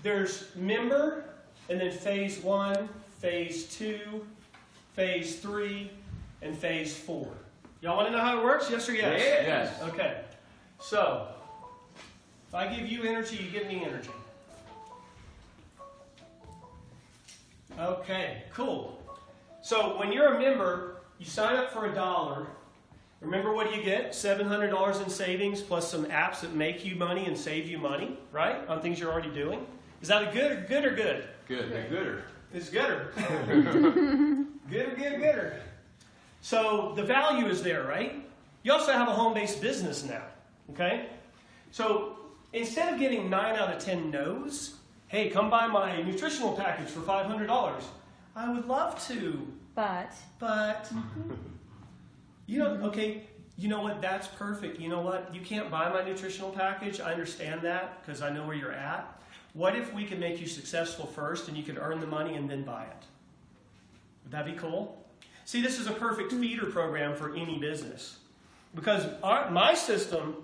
there's member, and then phase 1, phase 2, phase 3, and phase 4. Y'all want to know how it works? Yes or yes? Yes. Okay. So, if I give you energy, you give me energy. Okay, cool. So when you're a member, you sign up for $1. Remember what do you get? $700 in savings plus some apps that make you money and save you money, right? On things you're already doing. Is that a good or good or good? Good. Gooder. It's gooder. Gooder. So the value is there, right? You also have a home-based business now, okay? So instead of getting 9 out of 10 no's, hey, come buy my nutritional package for $500. I would love to. But. You know, okay, you know what? That's perfect. You know what? You can't buy my nutritional package. I understand that because I know where you're at. What if we can make you successful first and you can earn the money and then buy it? Would that be cool? See, this is a perfect feeder program for any business because my system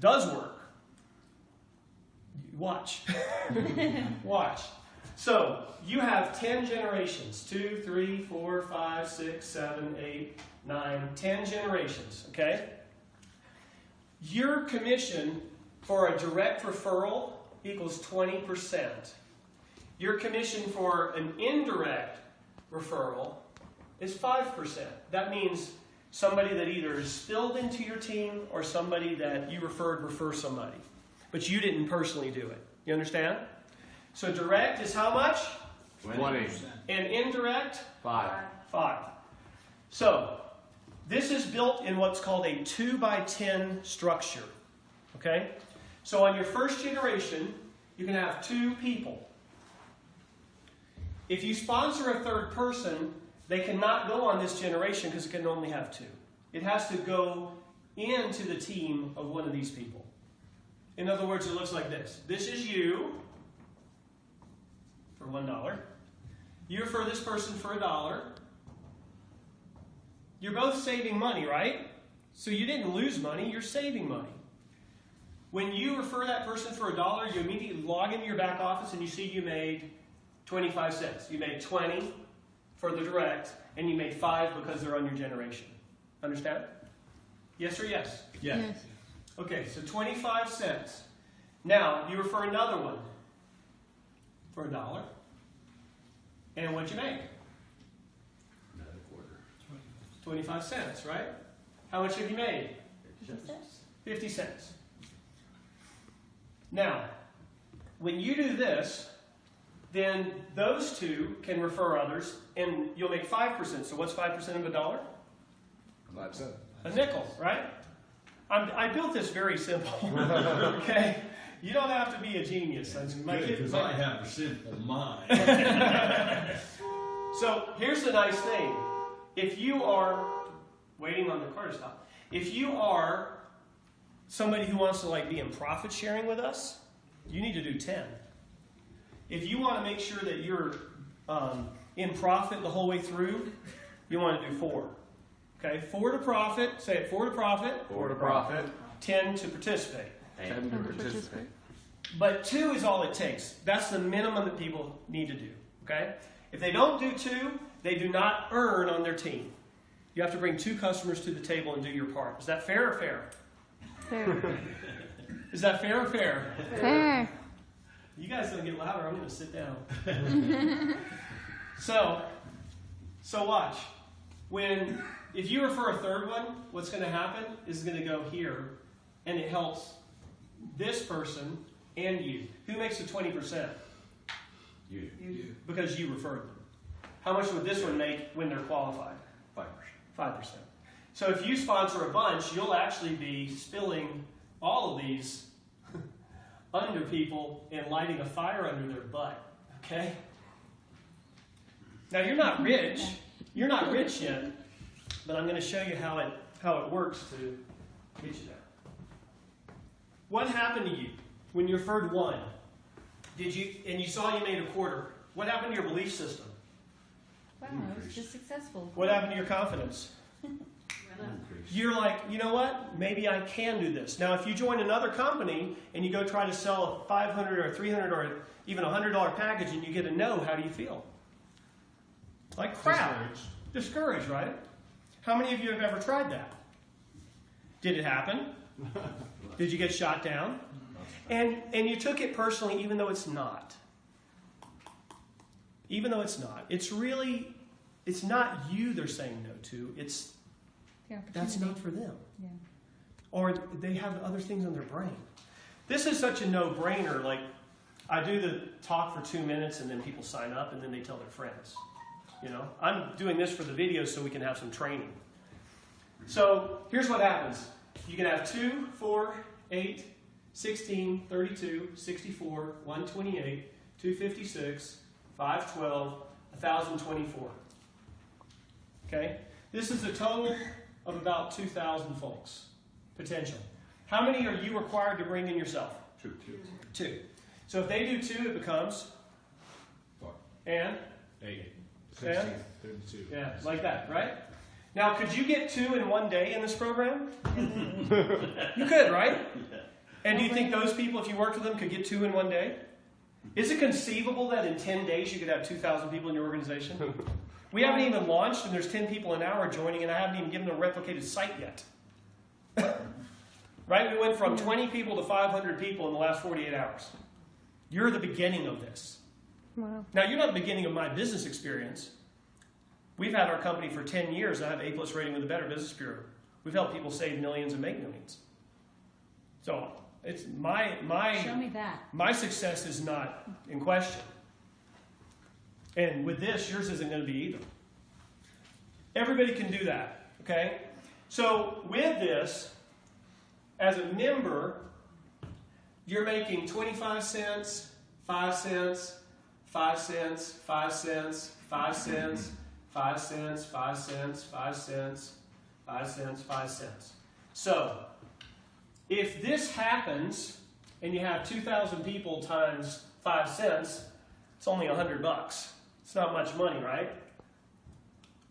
does work. Watch. Watch. So you have 10 generations. 2, 3, 4, 5, 6, 7, 8, 9, 10 generations. Okay? Your commission for a direct referral equals 20%. Your commission for an indirect referral is 5%. That means somebody that either is spilled into your team or somebody that you refer somebody. But you didn't personally do it. You understand? So direct is how much? 20. And indirect? 5. 5. So this is built in what's called a 2x10 structure. Okay? So on your first generation, you can have 2 people. If you sponsor a third person, they cannot go on this generation because it can only have 2. It has to go into the team of one of these people. In other words, it looks like this. This is you for $1. You refer this person for $1. You're both saving money, right? So you didn't lose money, you're saving money. When you refer that person for $1, you immediately log into your back office and you see you made 25 cents. You made 20 for the direct, and you made 5 because they're on your generation. Understand? Yes or yes? Yes. Okay, so 25 cents. Now, you refer another one for $1. And what'd you make? Another quarter. 25 cents, right? How much have you made? 50 cents. Now, when you do this, then those 2 can refer others, and you'll make 5%. So what's 5% of $1? 5 cents. A nickel, right? I built this very simple. Okay? You don't have to be a genius. Because I have a simple mind. So here's the nice thing. If you are waiting on the car to stop, if you are somebody who wants to be in profit sharing with us, you need to do 10. If you want to make sure that you're in profit the whole way through, you want to do 4. Okay, 4 to profit. Say it, 4 to profit. 4 to profit. 10 to participate. 10 to participate. But 2 is all it takes. That's the minimum that people need to do. Okay? If they don't do 2, they do not earn on their team. You have to bring 2 customers to the table and do your part. Is that fair or fair? Fair. Is that fair or fair? Fair. You guys don't get louder. I'm going to sit down. So watch. If you refer a third one, what's going to happen is it's going to go here, and it helps this person and you. Who makes the 20%? You. Because you referred them. How much would this one make when they're qualified? 5%. 5%. So if you sponsor a bunch, you'll actually be spilling all of these under people and lighting a fire under their butt. Okay? Now you're not rich. You're not rich yet, but I'm going to show you how it works to get you there. What happened to you when you referred 1? And you saw you made a quarter? What happened to your belief system? Wow, it was just successful. What happened to your confidence? you're like, you know what? Maybe I can do this. Now, if you join another company and you go try to sell a $500 or $300 or even $100 package and you get a no, how do you feel? Like crap. Discouraged, right? How many of you have ever tried that? Did it happen? Did you get shot down? And you took it personally even though it's not. Even though it's not. It's not you they're saying no to. That's not for them. Yeah. Or they have other things on their brain. This is such a no-brainer. Like, I do the talk for 2 minutes and then people sign up and then they tell their friends. You know, I'm doing this for the video so we can have some training. So here's what happens. You can have 2, 4, 8, 16, 32, 64, 128, 256, 512, 1,024. Okay? This is a total of about 2,000 folks, potential. How many are you required to bring in yourself? 2. 2. So if they do 2, it becomes 4. and 8. 16, 32. yeah, like that, right? Now, could you get 2 in one day in this program? You could, right? And do you think those people, if you worked with them, could get 2 in one day? Is it conceivable that in 10 days you could have 2,000 people in your organization? We haven't even launched, and there's 10 people an hour joining, and I haven't even given them a replicated site yet. Right? We went from 20 people to 500 people in the last 48 hours. You're the beginning of this. Wow. Now, you're not the beginning of my business experience. We've had our company for 10 years. I have A+ rating with the Better Business Bureau. We've helped people save millions and make millions. So it's Show me that. my success is not in question. And with this, yours isn't going to be either. Everybody can do that, okay? So with this, as a member, you're making 25 cents, 5 cents, 5 cents, 5 cents, 5 cents, 5 cents, 5 cents, 5 cents, 5 cents, 5 cents. So, if this happens, and you have 2,000 people times 5 cents, it's only $100. It's not much money, right?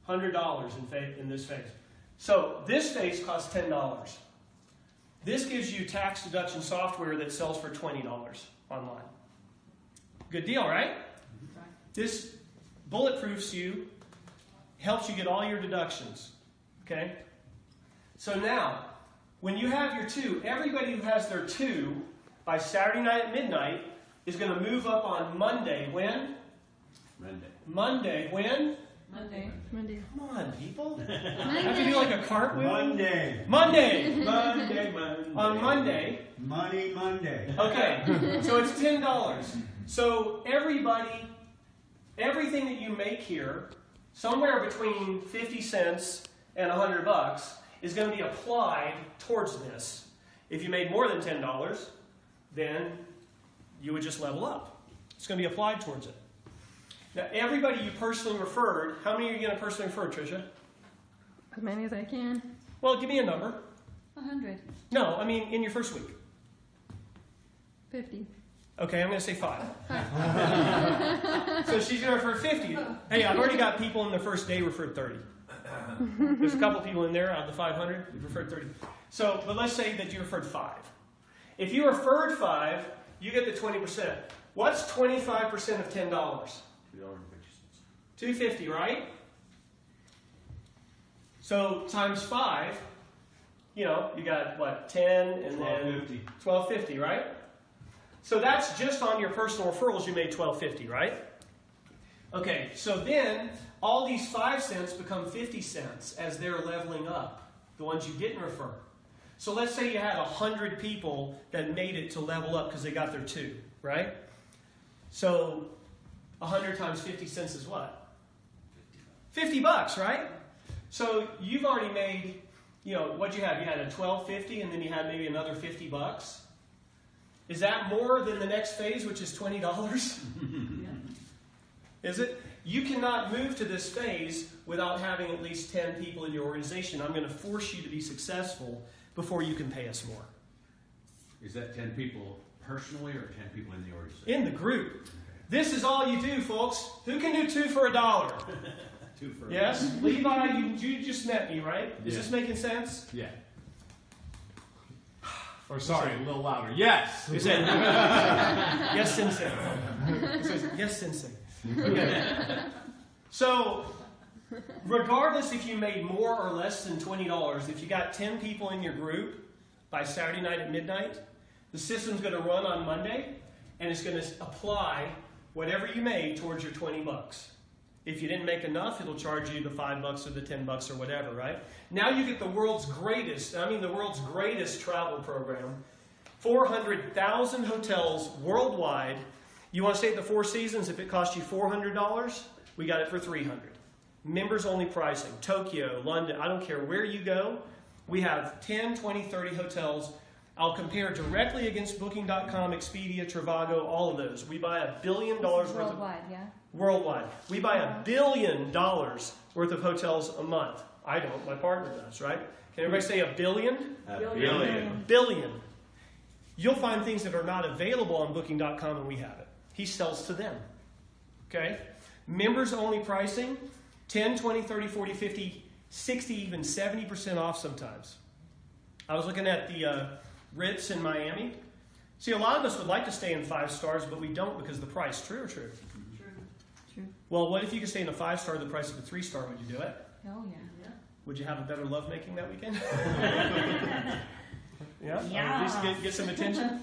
$100 in this phase. So, this phase costs $10. This gives you tax deduction software that sells for $20 online. Good deal, right? This bulletproofs you, helps you get all your deductions. Okay? So now, when you have your 2, everybody who has their 2 by Saturday night at midnight is going to move up on Monday. When? Monday. When? Monday. Come on, people. Have to do like a cartwheel? Monday. Monday. On Monday. Monday. Okay, so it's $10. So everything that you make here, somewhere between 50 cents and $100 is going to be applied towards this. If you made more than $10, then you would just level up. It's going to be applied towards it. Now, everybody you personally referred, how many are you going to personally refer, Tricia? As many as I can. Well, give me a number. 100. No, I mean in your first week. 50. Okay, I'm going to say 5. So she's going to refer 50. Hey, I've already got people in the first day referred 30. There's a couple people in there out of the 500 who referred 30. So, but let's say that you referred 5. If you referred 5, you get the 20%. What's 25% of $10? $2.50, right? So times 5, you got what, 10 and then $12.50, right? So that's just on your personal referrals, you made $12.50, right? Okay, so then all these 5 cents become 50 cents as they're leveling up, the ones you didn't refer. So let's say you had 100 people that made it to level up because they got their 2, right? So 100 times 50 cents is what? $50, right? So you've already made, what'd you have? You had a $12.50 and then you had maybe another $50. Is that more than the next phase, which is $20? Is it? You cannot move to this phase without having at least 10 people in your organization. I'm going to force you to be successful before you can pay us more. Is that 10 people personally or 10 people in the organization? In the group. This is all you do, folks. Who can do 2 for $1? Two for Yes? Levi, you just met me, right? Is this making sense? Yeah. Or sorry, a little louder. Yes. Is it? Yes, Sensei. It says, yes, Sensei. Okay. So, regardless if you made more or less than $20, if you got 10 people in your group by Saturday night at midnight, the system's going to run on Monday, and it's going to apply whatever you made towards your $20. If you didn't make enough, it'll charge you the $5 or the $10 or whatever, right? Now you get the world's greatest travel program. 400,000 hotels worldwide. You want to stay at the Four Seasons? If it cost you $400, we got it for $300. Members only pricing. Tokyo, London, I don't care where you go. We have 10, 20, 30 hotels. I'll compare directly against Booking.com, Expedia, Trivago, all of those. We buy $1 billion worth of... Worldwide, yeah? Worldwide. We buy $1 billion worth of hotels a month. I don't. My partner does, right? Can everybody say $1 billion? Billion. You'll find things that are not available on Booking.com, and we have it. He sells to them. Okay? Members only pricing, 10, 20, 30, 40, 50, 60, even 70% off sometimes. I was looking at the Ritz in Miami. See, a lot of us would like to stay in 5 stars, but we don't because of the price. True or true? True. Well, what if you could stay in a 5-star the price of a 3-star? Would you do it? Oh, yeah. Would you have a better lovemaking that weekend? Yeah? Yeah. At least get some attention?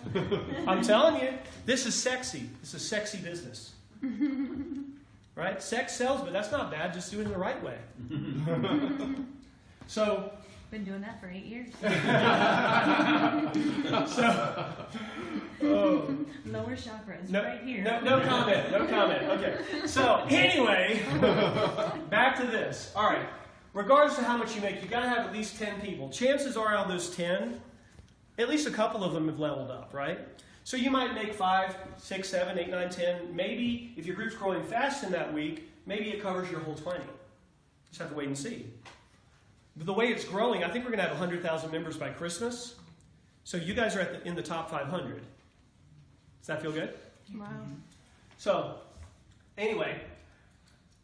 I'm telling you, this is sexy. This is sexy business. Right? Sex sells, but that's not bad. Just do it in the right way. So... Been doing that for 8 years. Lower chakras, right here. No comment. No comment. Okay. So, anyway, back to this. All right. Regardless of how much you make, you got to have at least 10 people. Chances are out of those 10, at least a couple of them have leveled up, right? So you might make 5, 6, 7, 8, 9, 10. Maybe if your group's growing fast in that week, maybe it covers your whole 20. Just have to wait and see. But the way it's growing, I think we're going to have 100,000 members by Christmas. So you guys are in the top 500. Does that feel good? Wow. So, anyway,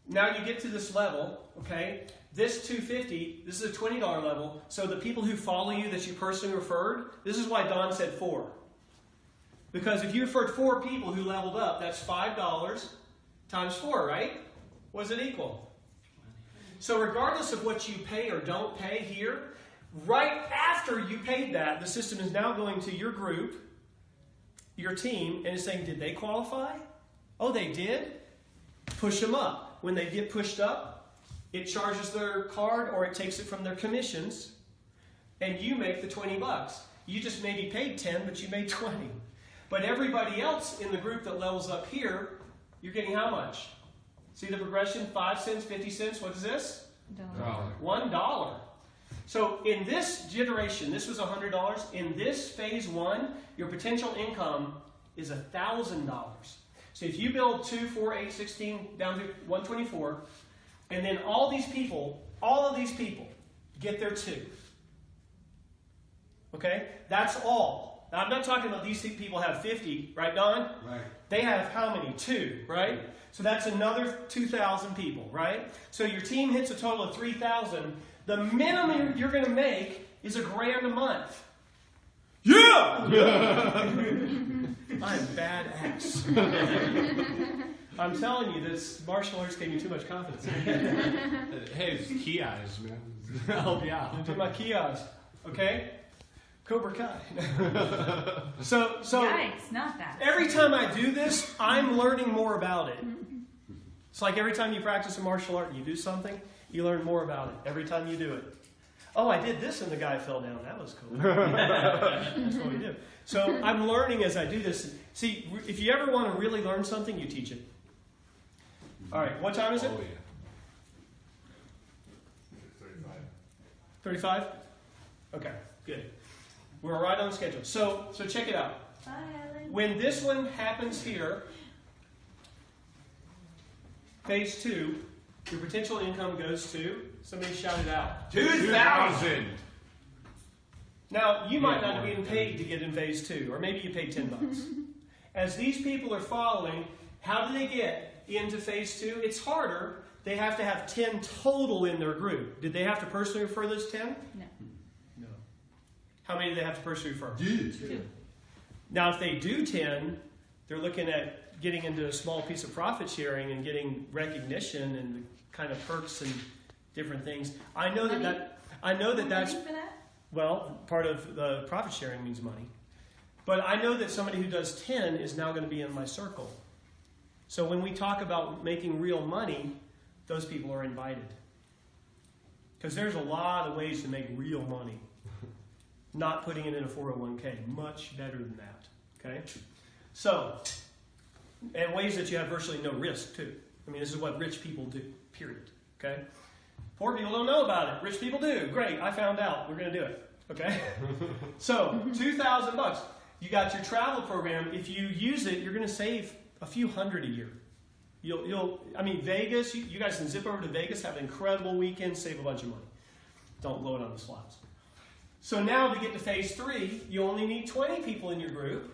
now you get to this level, okay? This 250, this is a $20 level. So the people who follow you that you personally referred, this is why Don said 4. Because if you referred 4 people who leveled up, that's $5 times 4, right? What does it equal? So regardless of what you pay or don't pay here, right after you paid that, the system is now going to your group, your team, and it's saying, did they qualify? Oh, they did? Push them up. When they get pushed up, it charges their card or it takes it from their commissions, and you make the $20. You just maybe paid 10, but you made 20. But everybody else in the group that levels up here, you're getting how much? See the progression? 5 cents, 50 cents. What is this? $1. So in this generation, this was $100. In this phase 1, your potential income is $1,000. So if you build 2, 4, 8, 16 down to 124, and then all of these people get their 2. Okay? That's all. Now, I'm not talking about these people have 50, right, Don? Right. They have how many? 2, right? So that's another 2,000 people, right? So your team hits a total of 3,000. The minimum you're going to make is $1,000 a month. Yeah! I'm badass. I'm telling you, this martial arts gave me too much confidence. Hey, it's key eyes, man. Help you out. Do my kiosks, okay? Cobra Kai. so Yikes, not that. every time I do this, I'm learning more about it. It's like every time you practice a martial art and you do something, you learn more about it every time you do it. Oh, I did this and the guy fell down. That was cool. That's what we do. So I'm learning as I do this. See, if you ever want to really learn something, you teach it. All right, what time is it? Oh, yeah. 35? Okay, good. We're right on schedule. So check it out. Bye, Ellen. When this one happens here, phase 2, your potential income goes to, somebody shout it out, 2,000. Now, you might not have even paid to get in phase 2, or maybe you paid $10. As these people are following, how do they get into phase 2? It's harder they have to have 10 total in their group. Did they have to personally refer those 10? No. No. How many do they have to personally refer? Dude. 2. Now, if they do 10, they're looking at getting into a small piece of profit sharing and getting recognition and the kind of perks and different things. I know Money? that's Money for that? well, part of the profit sharing means money. But I know that somebody who does 10 is now going to be in my circle. So when we talk about making real money, those people are invited. Because there's a lot of ways to make real money. Not putting it in a 401k. Much better than that. Okay? So, and ways that you have virtually no risk too. I mean, this is what rich people do, period. Okay? Poor people don't know about it. Rich people do. Great, I found out. We're going to do it. Okay? So, $2,000. You got your travel program. If you use it, you're going to save a few hundred a year. I mean, Vegas, you guys can zip over to Vegas, have an incredible weekend, save a bunch of money. Don't blow it on the slots. So now to get to phase 3, you only need 20 people in your group,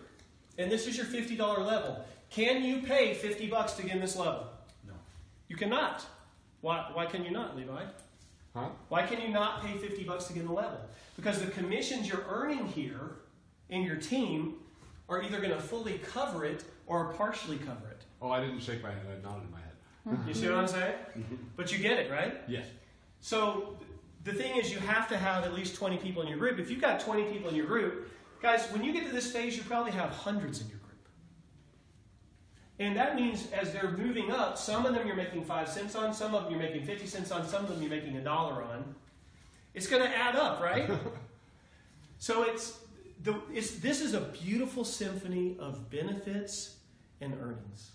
and this is your $50 level. Can you pay $50 to get in this level? No. You cannot. Why can you not, Levi? Huh? Why can you not pay $50 to get in the level? Because the commissions you're earning here in your team are either going to fully cover it or partially cover it. Oh, I didn't shake my head. I nodded my head. You see what I'm saying? But you get it, right? Yes. So the thing is, you have to have at least 20 people in your group. If you've got 20 people in your group, guys, when you get to this phase, you probably have hundreds in your group. And that means as they're moving up, some of them you're making 5 cents on, some of them you're making 50 cents on, some of them you're making $1 on. It's going to add up, right? So this is a beautiful symphony of benefits and earnings.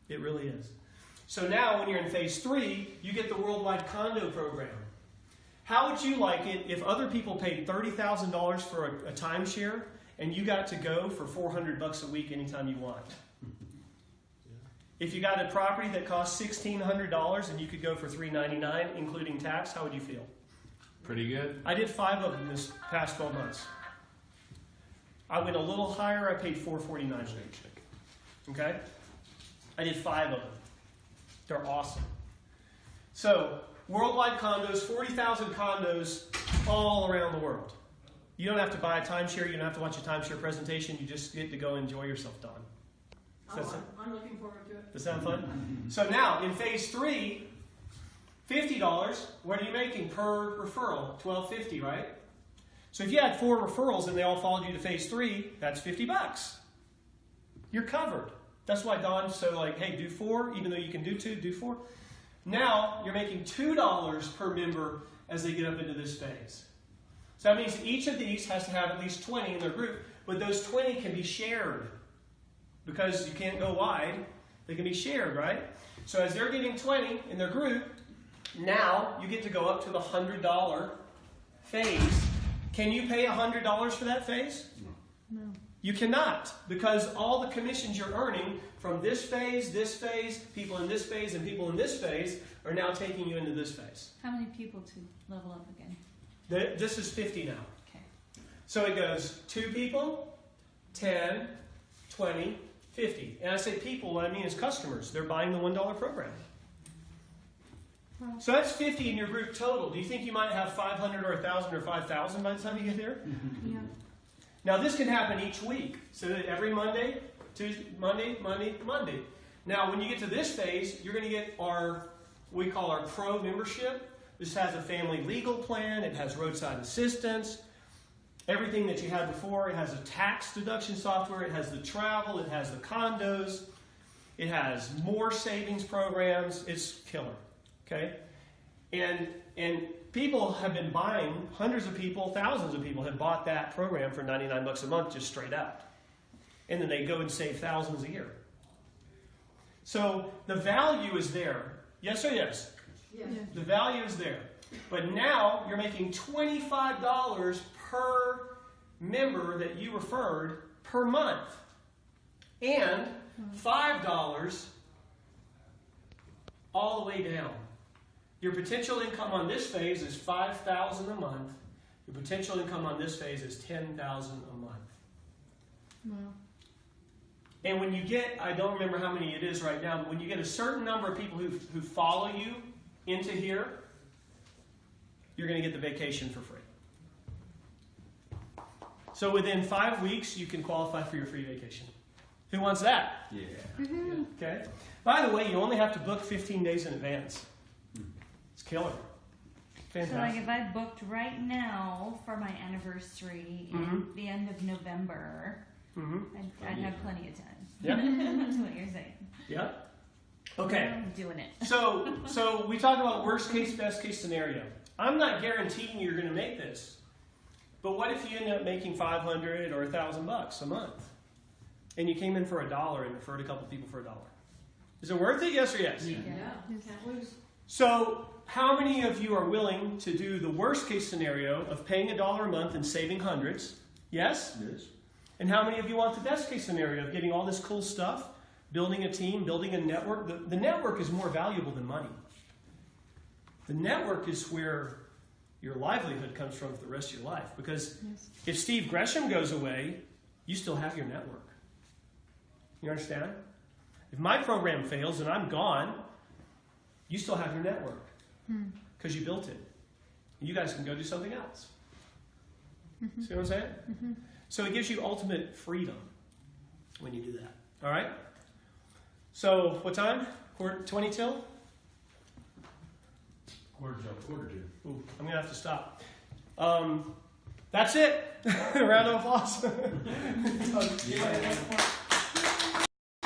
It really is. So now when you're in phase 3, you get the worldwide condo program. How would you like it if other people paid $30,000 for a timeshare and you got to go for $400 a week anytime you want? If you got a property that costs $1,600 and you could go for $399, including tax, how would you feel? Pretty good. I did 5 of them this past 12 months. I went a little higher. I paid $449 a week. Okay? I did 5 of them. They're awesome. So, worldwide condos, 40,000 condos all around the world. You don't have to buy a timeshare. You don't have to watch a timeshare presentation. You just get to go enjoy yourself, Don. I'm looking forward to it. Does that sound fun? So now, in phase 3, $50, what are you making per referral? $12.50, right? So if you had 4 referrals and they all followed you to phase 3, that's $50. You're covered. That's why Don's so like, hey, do 4, even though you can do 2, do 4. Now you're making $2 per member as they get up into this phase. So that means each of these has to have at least 20 in their group, but those 20 can be shared. Because you can't go wide, they can be shared, right? So as they're getting 20 in their group, now you get to go up to the $100 phase. Can you pay $100 for that phase? No. You cannot, because all the commissions you're earning from this phase, people in this phase, and people in this phase are now taking you into this phase. How many people to level up again? This is 50 now. Okay. So it goes 2 people, 10, 20, 50. And I say people, what I mean is customers. They're buying the $1 program. So that's 50 in your group total. Do you think you might have 500 or 1,000 or 5,000 by the time you get there? Yeah. Now this can happen each week. So that every Monday, Tuesday, Monday. Now when you get to this phase, you're going to get we call our pro membership. This has a family legal plan. It has roadside assistance. Everything that you had before. It has a tax deduction software. It has the travel. It has the condos. It has more savings programs. It's killer. Okay? And people have been buying, hundreds of people, thousands of people have bought that program for $99 a month just straight out. And then they go and save thousands a year. So the value is there. Yes or yes? Yes. The value is there. But now you're making $25 per member that you referred per month. And $5 all the way down. Your potential income on this phase is $5,000 a month. Your potential income on this phase is $10,000 a month. Wow. And when you get, I don't remember how many it is right now, but when you get a certain number of people who follow you into here, you're going to get the vacation for free. So within 5 weeks, you can qualify for your free vacation. Who wants that? Yeah. Okay. By the way, you only have to book 15 days in advance. It's killer. So like Fantastic. if I booked right now for my anniversary in the end of November, I'd have plenty of time. Yeah. That's what you're saying. Yeah. Okay. I'm doing it. So we talk about worst case, best case scenario. I'm not guaranteeing you're going to make this, but what if you end up making $500 or $1,000 a month, and you came in for $1 and referred a couple people for $1? Is it worth it? Yes or yes? Yeah, can't lose. So how many of you are willing to do the worst case scenario of paying $1 a month and saving hundreds? Yes? Yes. And how many of you want the best case scenario of getting all this cool stuff, building a team, building a network? The network is more valuable than money. The network is where your livelihood comes from for the rest of your life. Because if Steve Gresham goes away, you still have your network. You understand? If my program fails and I'm gone, you still have your network. Because you built it. You guys can go do something else. See what I'm saying? So it gives you ultimate freedom when you do that. All right? So what time? 20 till? Quarter to. Ooh, I'm going to have to stop. That's it. Round of applause. Yeah.